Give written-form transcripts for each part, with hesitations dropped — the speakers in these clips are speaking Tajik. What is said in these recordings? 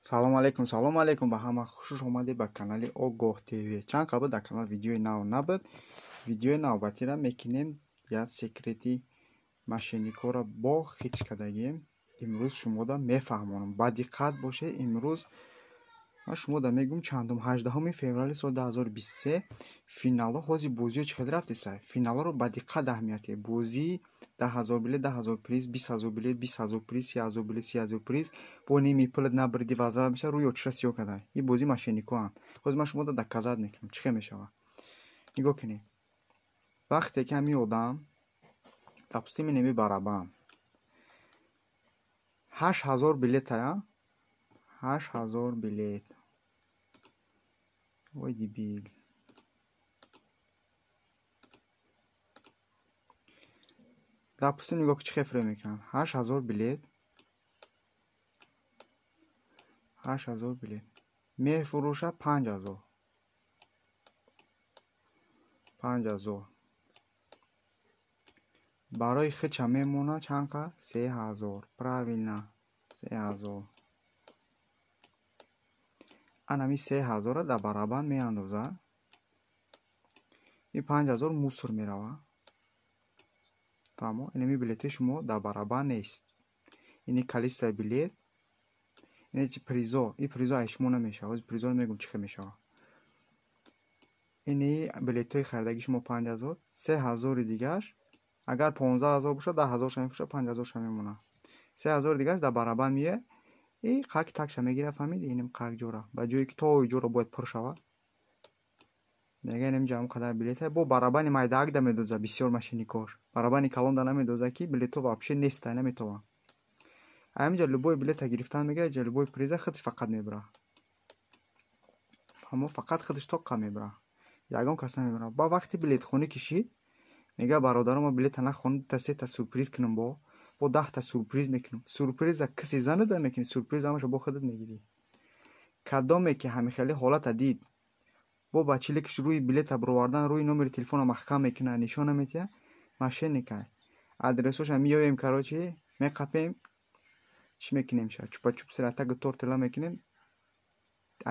салом алейкум ба ҳама хуш омадед ба канали Огоҳ ТВ. Чанд қабл дар канал видеои нав набуд. Видеои навбатиро мекунем як секрети машиникора бо хич кардагим. имрӯз шумода мефаҳмонам, ба диққат бошед. имрӯз ман шумода мегӯям чандум 18 феврали соли 2023 финалҳо ҳозир бозиҳо чӣ қадар рафтеса. финалҳоро ба диққат аҳамияте. бозии 10,000 билет 10,000 приз, 20,000 билет 20,000 приз, 30,000 билет 30,000 приз бо ними пул набриди вазара меша рӯи очра сиёҳ кардам. ин бози машиникоам. ҳозир ман шумода доказат мекунам чӣ хел мешавад. нигоҳ кунед. вақте ки ҳами одам допустим ними барабан 8,000 билет ая 8,000 билет. Ой дебил. Допустим нигоҳ чӣ хефре мекунам. 8,000 билет 8,000 билет мефурӯша 5,000 5,000 барои хича мемона чанка 3,000. правильно 3,000. анами 3,000 дар барабан меандоза. ин 5,000 мусор мерава. тамо инами билети шумо дар барабан нест. ини количество билет. ин призо. ин призо ай шумо намешава. ҳозир призо мегӯям чӣ хел мешава. ини билетҳои харидаги шумо 5,000. 3,000 дигаш агар 15,000 боша 10,000 ша мефурӯша 5,000 ша мемона. 3,000 дигаш дар барабан мие. и қак такша мегира фаҳмиди. иним қак ҷора ба ҷое ки то ҷора бояд пур шавад. мега инам ҷамъ қадар билета бо барабани майдаак да медоза бисёр машиникор. барабани калон да намедоза ки билето вообще неста наметова. ҳаминҷа любой билета гирифтан мегира ҷа любой приза худш фақат мебира. ҳамо фақат худш тоққа мебира. ягон кас намебира. ба вақти билетхонӣ кишид мега бародарам мо билета нахонид та сета сюрприз кунам бо 10 та сюрприз мекунам. сюрприза киси занида мекунӣ. сюрприз ҳамаша бо худат мегирӣ. кадоме ки ҳамихели ҳолата дид бо ба чиликш рӯи билета бировардан рӯи номери телефона маҳкам мекуна нишона метия мошенника. адресоша миёвем карочи меқапем чӣ мекунем ша чупа чуп сирата гутор тела мекунем.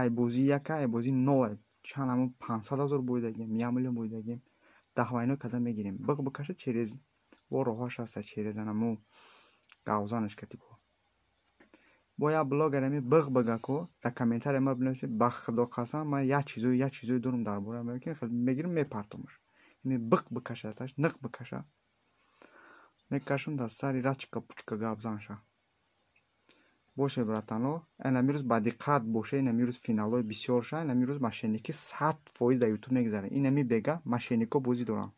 ай бози яка ай бози нол чанд ҳамон 500,000 боидагим 1 миллион боидагим даҳвайно када мегирем. биқ бикаша через бо роҳаш аста через анаму гавзанаш катибо бо я блогерами биқ бигако да комментария ма бинависи ба худо қасам ман як чизои дурум дар бора мегирим мепартомаш. ин биқ бикашаташ ниқ бикаша мекашун дар сари рачка пучка гавзанша. боше братано инамирӯз ба диққат боше. инамирӯз финалҳои бисёр ша. инамирӯз мошенники 100% дар ютуб мегзарад. инами бега мошеннико бозӣ дорам.